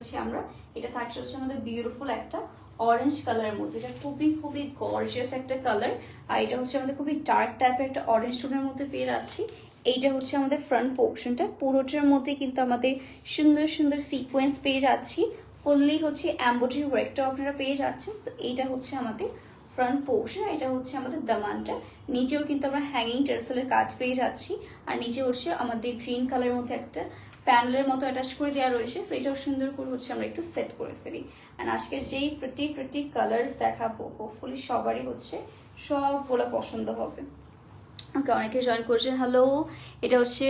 আমরা এটা থাকছে হচ্ছে আমাদের বিউটিফুল একটা অরেঞ্জ কালারের মধ্যে। এটা খুবই খুবই গর্জিয়াস একটা কালার। আর এটা হচ্ছে আমাদের খুবই ডার্ক টাইপের একটা অরেঞ্জ টোনের মধ্যে পেয়ে যাচ্ছি। এইটা হচ্ছে আমাদের ফ্রন্ট পোর্শনটা, পুরোটার মধ্যে কিন্তু আমাদের সুন্দর সুন্দর সিকোয়েন্স পেয়ে যাচ্ছি। ফুললি হচ্ছে এমব্রয়ডারি ওয়ার্কটাও আপনারা পেয়ে যাচ্ছেন। তো এইটা হচ্ছে আমাদের ফ্রন্ট পোর্শন, এটা হচ্ছে আমাদের দামানটা। নিচেও কিন্তু আমরা হ্যাঙ্গিং টার্সেলের কাজ পেয়ে যাচ্ছি। আর নিচে হচ্ছে আমাদের গ্রিন কালারের মধ্যে একটা প্যানেলের মতো অ্যাটাচ করে দেওয়া রয়েছে। তো এটাও সুন্দর করে হচ্ছে আমরা একটু সেট করে ফেলি। অ্যান্ড আজকে যেই প্রিটি কালার্স দেখাবো, হোপফুলি সবারই হচ্ছে সবগুলো পছন্দ হবে। ওকে, অনেকে জয়েন করছেন। হ্যালো, এটা হচ্ছে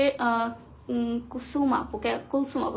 কুলসুম আপু,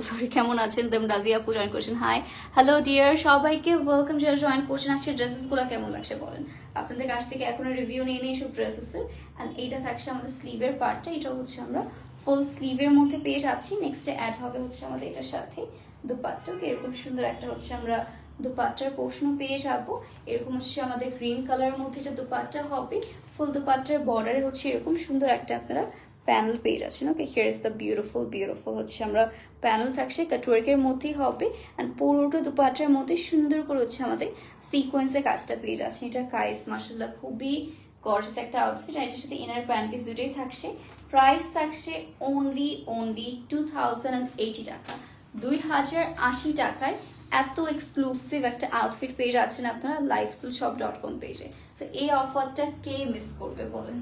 সরি, কেমন আছেন? দেম রাজিয়া আপু জয়েন করছেন। হাই, হ্যালো ডিয়ার, সবাইকে ওয়েলকাম যারা জয়েন করছেন। আজকে ড্রেসেসগুলো কেমন লাগছে বলেন। আপনাদের কাছ থেকে এখনো রিভিউ নিয়ে নিই সব ড্রেসেসের। অ্যান্ড এইটা থাকছে আমাদের স্লিভের পার্টটা, এটা হচ্ছে আমরা ফুল স্লিভের মধ্যে পেয়ে যাচ্ছি। নেক্সটে অ্যাড হবে হচ্ছে আমাদের এটার সাথে দুপাট্টা। এরকম সুন্দর একটা হচ্ছে আমরা দুপাট্টার পোর্শনও পেয়ে যাব। এরকম হচ্ছে আমাদের গ্রিন কালারের মধ্যে এটা দুপাট্টা হবে। ফুল দুপাট্টার বর্ডারে হচ্ছে এরকম সুন্দর একটা আপনারা প্যানেল পেয়ে যাচ্ছেন। ওকে, হিয়ার ইজ দ্য বিউটিফুল হচ্ছে আমরা প্যানেল থাকছে কাটওয়ার্কের মধ্যেই হবে। অ্যান্ড পুরোটা দুপাট্টার মধ্যে সুন্দর করে হচ্ছে আমাদের সিকোয়েন্সের কাজটা পেয়ে যাচ্ছে। এটা কাইস মাশাআল্লাহ খুবই গর্জিয়াস একটা আউটফিট। আর এটার সাথে ইনার প্যান্ট পিস দুটোই থাকছে। প্রাইস থাকছে অনলি 2080 টাকা, 2080 টাকায় এত এক্সক্লুসিভ একটা আউটফিট পেয়ে যাচ্ছেন আপনারা lifestyleshop.com পেজে। তো এই অফারটা কে মিস করবে বলেন।